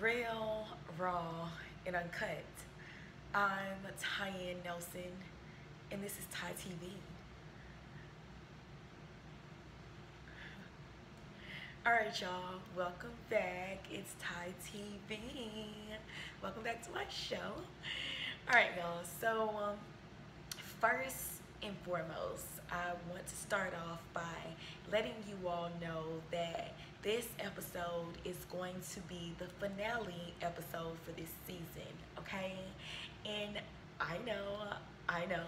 Real, raw, and uncut. I'm TyTeaV Nelson, and this is TyTeaV. Alright, y'all, welcome back. It's TyTeaV. Welcome back to my show. Alright, y'all, so first and foremost, I want to start off by letting you all know that this episode is going to be the finale episode for this season, okay? And I know,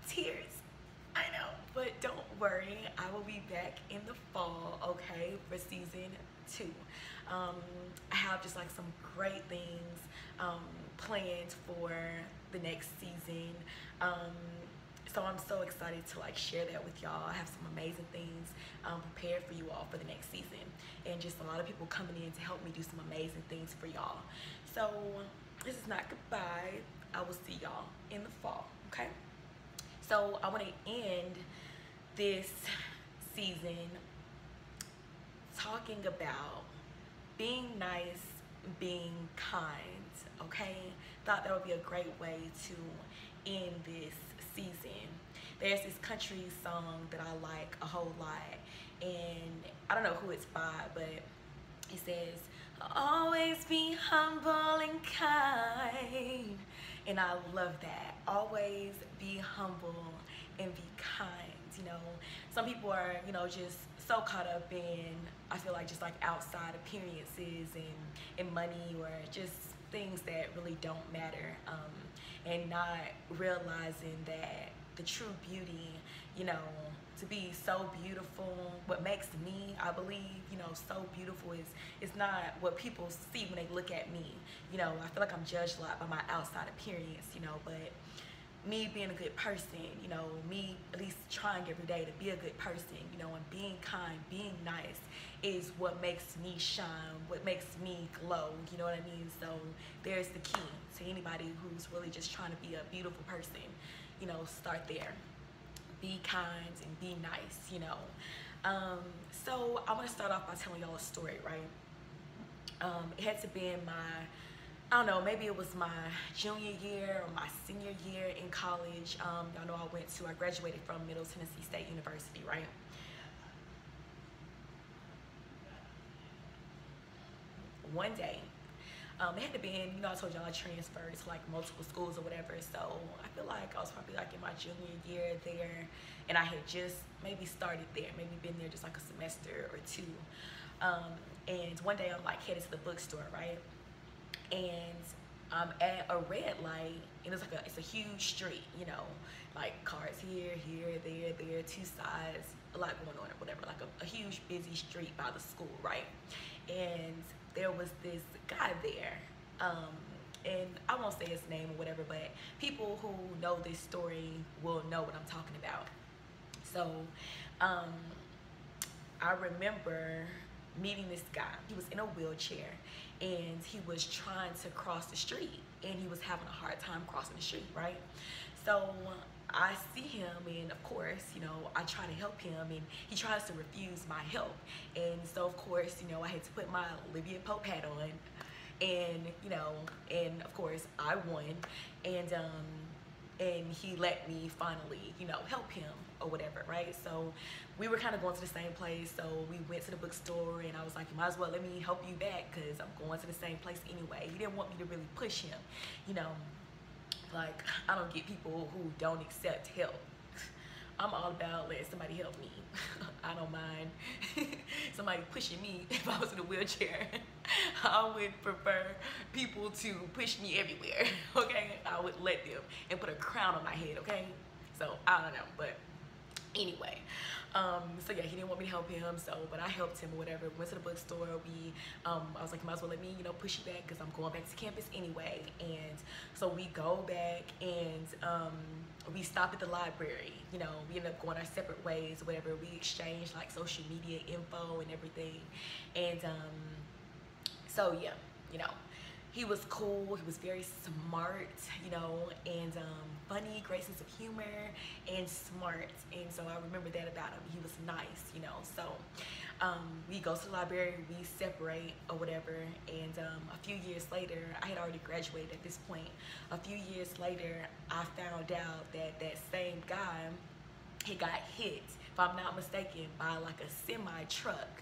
tears, I know, but don't worry, I will be back in the fall, okay, for season 2. I have just like some great things planned for the next season. So I'm so excited to like share that with y'all. I have some amazing things prepared for you all for the next season, and just a lot of people coming in to help me do some amazing things for y'all. So this is not goodbye. I will see y'all in the fall, okay? So I want to end this season talking about being nice, being kind, okay? Thought that would be a great way to end this season. There's this country song that I like a whole lot, and I don't know who it's by, but it says, always be humble and kind. And I love that. Always be humble and be kind. You know, some people are, you know, just so caught up in, I feel like, just like outside appearances and money, or just things that really don't matter, and not realizing that the true beauty, you know, to be so beautiful, what makes me, I believe, you know, so beautiful is not what people see when they look at me. You know, I feel like I'm judged a lot by my outside appearance, you know, but me being a good person, you know, me at least trying every day to be a good person, you know, and being kind, being nice is what makes me shine, what makes me glow, you know what I mean? So there's the key to anybody who's really just trying to be a beautiful person, you know, start there. Be kind and be nice, you know. So I want to start off by telling y'all a story, right? It had to be in my, I don't know, maybe it was my junior year or my senior year in college. Y'all know I graduated from Middle Tennessee State University, right? One day, it had to be in, you know, I told y'all I transferred to like multiple schools or whatever, so I feel like I was probably like in my junior year there, and I had just maybe started there, maybe been there just like a semester or two. And one day I'm like headed to the bookstore, right? And I'm at a red light, and it's a huge street, you know, like cars here, there, two sides, a lot going on or whatever, like a huge busy street by the school, right? And there was this guy there, and I won't say his name or whatever, but people who know this story will know what I'm talking about. So I remember meeting this guy. He was in a wheelchair, and he was trying to cross the street, and he was having a hard time crossing the street, right? So I see him, and of course, you know, I try to help him, and he tries to refuse my help. And so of course, you know, I had to put my Olivia Pope hat on, and you know, and of course I won, and he let me finally, you know, help him or whatever, right? So we were kind of going to the same place, so we went to the bookstore, and I was like, you might as well let me help you back, because I'm going to the same place anyway. He didn't want me to really push him, you know, like, I don't get people who don't accept help. I'm all about letting somebody help me. I don't mind somebody pushing me if I was in a wheelchair. I would prefer people to push me everywhere, okay? I would let them and put a crown on my head, okay? So, I don't know, but anyway. So yeah, he didn't want me to help him, so, but I helped him or whatever. Went to the bookstore, I was like, you might as well let me, you know, push you back, because I'm going back to campus anyway. And so we go back, and we stop at the library, you know, we end up going our separate ways or whatever. We exchange like social media info and everything. And so yeah, you know, he was cool, he was very smart, you know, and funny, great sense of humor, and smart. And so I remember that about him. He was nice, you know. So we go to the library, we separate or whatever, and a few years later, I had already graduated at this point. A few years later, I found out that that same guy, he got hit, if I'm not mistaken, by like a semi truck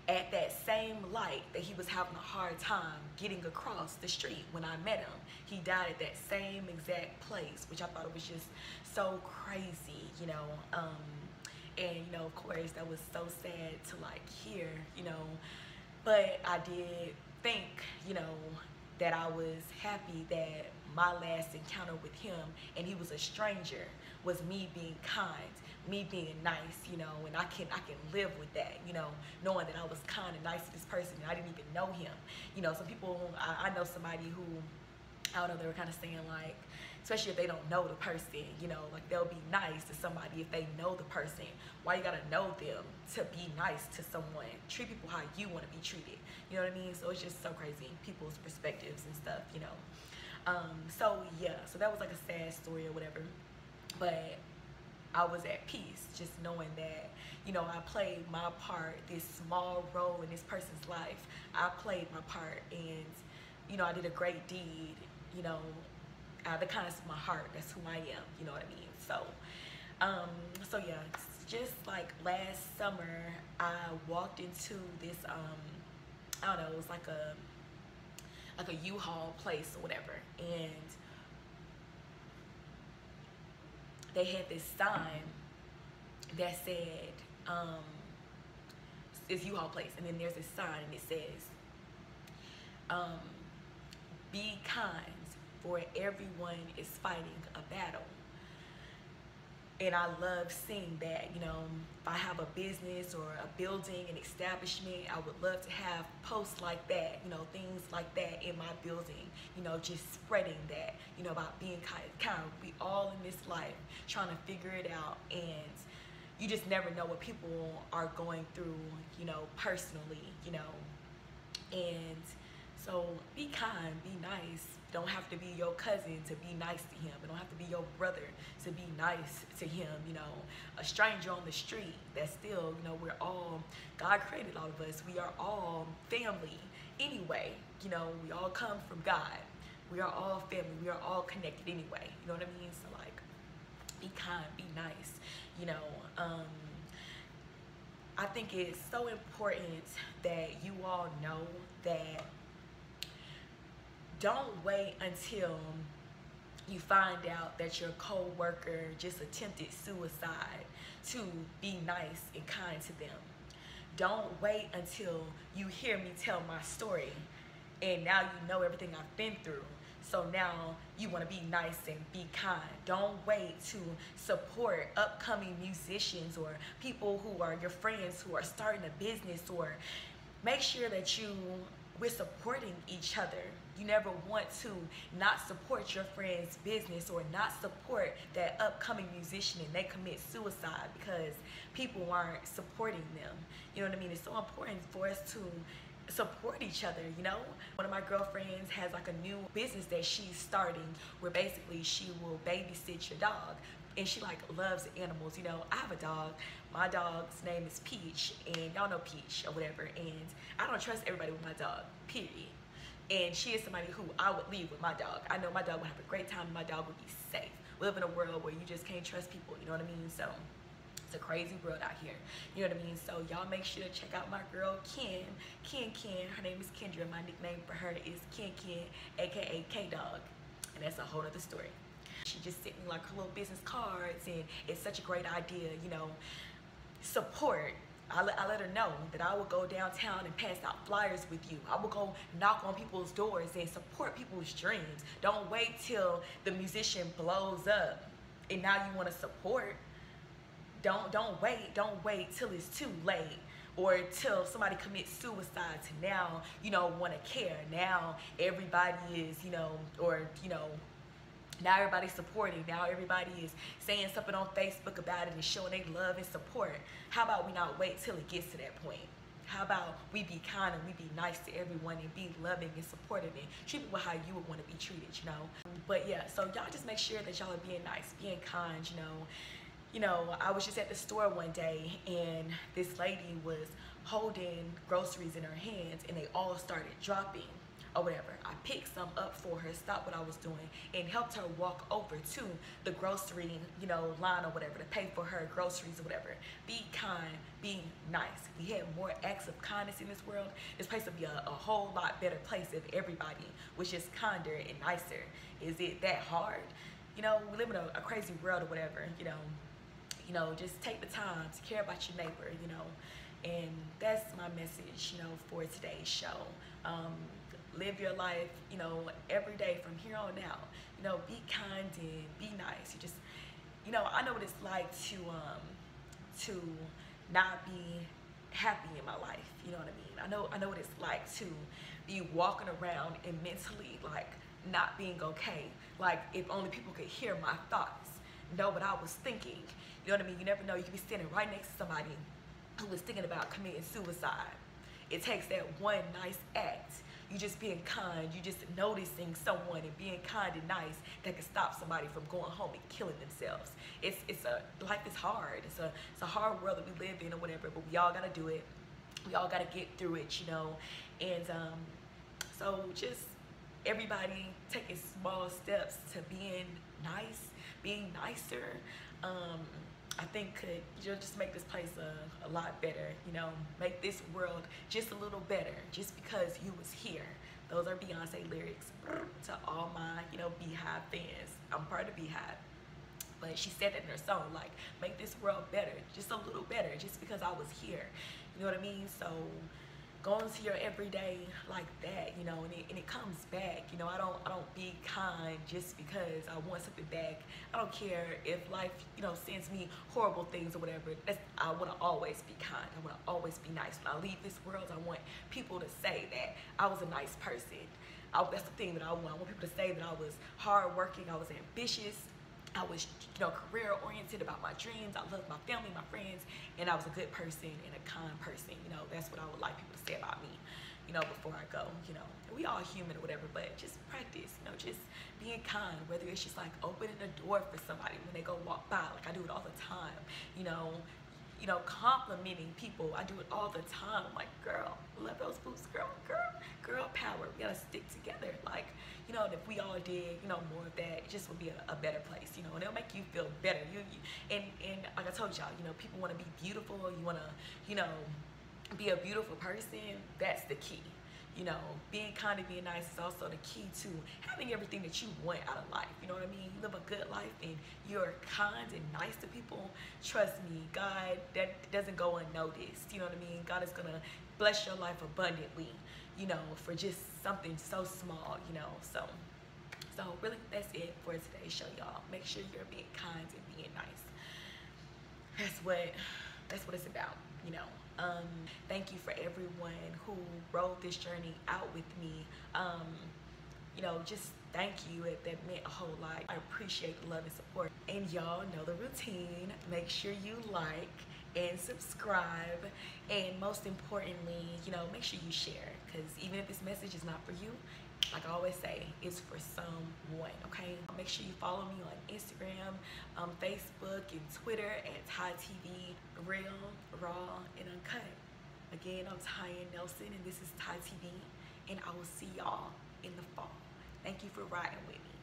at that same light that he was having a hard time getting across the street when I met him. He died at that same exact place, which I thought it was just so crazy, you know. And you know, of course, that was so sad to like hear, you know. But I did think, you know, that I was happy that my last encounter with him, and he was a stranger, was me being kind, me being nice, you know, and I can live with that, you know, knowing that I was kind and nice to this person and I didn't even know him. You know, some people, I know somebody who, I don't know, they were kind of saying like, especially if they don't know the person, you know, like they'll be nice to somebody if they know the person. Why you gotta know them to be nice to someone? Treat people how you want to be treated. You know what I mean? So it's just so crazy, people's perspectives and stuff, you know. So yeah, so that was like a sad story or whatever. But I was at peace just knowing that, you know, I played my part, this small role in this person's life. I played my part, and, you know, I did a great deed, you know, out of the kindness of my heart. That's who I am, you know what I mean? So, so yeah, just like last summer, I walked into this, I don't know, it was like a U-Haul place or whatever, and they had this sign that said, it's U-Haul place, and then there's this sign and it says, be kind, for everyone is fighting a battle. And I love seeing that, you know. If I have a business or a building, an establishment, I would love to have posts like that, you know, things like that in my building, you know, just spreading that, you know, about being kind. We all in this life trying to figure it out, and you just never know what people are going through, you know, personally, you know. And so be kind, be nice. Don't have to be your cousin to be nice to him. It don't have to be your brother to be nice to him, you know. A stranger on the street, that's still, you know, we're all, God created all of us. We are all family anyway, you know. We all come from God. We are all family. We are all connected anyway, you know what I mean? So like, be kind, be nice, you know. I think it's so important that you all know that don't wait until you find out that your co-worker just attempted suicide to be nice and kind to them. Don't wait until you hear me tell my story and now you know everything I've been through. So now you want to be nice and be kind. Don't wait to support upcoming musicians or people who are your friends who are starting a business, or make sure that we're supporting each other. You never want to not support your friend's business or not support that upcoming musician and they commit suicide because people aren't supporting them. You know what I mean? It's so important for us to support each other, you know? One of my girlfriends has like a new business that she's starting where basically she will babysit your dog. And she like loves animals, you know. I have a dog. My dog's name is Peach, and y'all know Peach or whatever. And I don't trust everybody with my dog, period. And she is somebody who I would leave with my dog. I know my dog would have a great time and my dog would be safe. We live in a world where you just can't trust people, you know what I mean? So it's a crazy world out here, you know what I mean? So y'all make sure to check out my girl Ken. Her name is Kendra. My nickname for her is Ken, aka K-Dog. And that's a whole other story. She just sent me like her little business cards, and it's such a great idea, you know. Support. I let her know that I will go downtown and pass out flyers with you. I will go knock on people's doors and support people's dreams. Don't wait till the musician blows up and now you want to support. Don't wait till it's too late, or till somebody commits suicide to now, you know, want to care. Now everybody is, you know, or, you know, now everybody's supporting. Now everybody is saying something on Facebook about it and showing they love and support. How about we not wait till it gets to that point? How about we be kind and we be nice to everyone and be loving and supportive and treat people how you would want to be treated, you know? But yeah, so y'all just make sure that y'all are being nice, being kind, you know? You know, I was just at the store one day and this lady was holding groceries in her hands and they all started dropping or whatever. I picked some up for her, stopped what I was doing, and helped her walk over to the grocery, you know, line or whatever to pay for her groceries or whatever. Be kind, be nice. If we had more acts of kindness in this world, this place would be a whole lot better place if everybody was just kinder and nicer. Is it that hard? You know, we live in a crazy world or whatever, you know, just take the time to care about your neighbor, you know, and that's my message, you know, for today's show. Live your life, you know, every day from here on out. You know, be kind and be nice. You just, you know, I know what it's like to not be happy in my life. You know what I mean? I know what it's like to be walking around and mentally like not being okay. Like if only people could hear my thoughts, know what I was thinking. You know what I mean? You never know. You could be standing right next to somebody who was thinking about committing suicide. It takes that one nice act. You just being kind, you just noticing someone and being kind and nice that can stop somebody from going home and killing themselves. Life is hard. It's a hard world that we live in or whatever, but we all gotta do it. We all gotta get through it, you know. And so just everybody taking small steps to being nice, being nicer. I think could just make this place a lot better, you know, make this world just a little better just because you was here. Those are Beyonce lyrics to all my, you know, Beehive fans. I'm part of Beehive. But she said that in her song, like, make this world better, just a little better, just because I was here. You know what I mean? So going to your everyday like that, you know, and it comes back. You know, I don't be kind just because I want something back. I don't care if life, you know, sends me horrible things or whatever. I want to always be kind. I want to always be nice. When I leave this world, I want people to say that I was a nice person. That's the thing that I want. I want people to say that I was hardworking, I was ambitious, I was, you know, career-oriented about my dreams. I loved my family, my friends, and I was a good person and a kind person. You know, that's what I would like people to say about me, you know, before I go, you know. We all human or whatever, but just practice, you know, just being kind, whether it's just like opening a door for somebody when they go walk by, like I do it all the time, you know, complimenting people. I do it all the time. I'm like, girl, love those boots, girl power. We gotta stick together. Like, you know, if we all did, you know, more of that, it just would be a better place, you know, and it'll make you feel better. And like I told y'all, you know, people want to be beautiful. You want to, you know, be a beautiful person. That's the key. You know, being kind and being nice is also the key to having everything that you want out of life. You know what I mean? You live a good life and you're kind and nice to people. Trust me, God, that doesn't go unnoticed. You know what I mean? God is going to bless your life abundantly, you know, for just something so small, you know. So really, that's it for today's show, y'all. Make sure you're being kind and being nice. That's what it's about, you know. Thank you for everyone who rode this journey out with me. You know, just thank you. That meant a whole lot. I appreciate the love and support. And y'all know the routine. Make sure you like and subscribe. And most importantly, you know, make sure you share. Because even if this message is not for you, like I always say, it's for someone, okay? Make sure you follow me on Instagram, Facebook, and Twitter at TyTeaV, Real, Raw, and Uncut. Again, I'm TyTeav Nelson, and this is TyTeaV, and I will see y'all in the fall. Thank you for riding with me.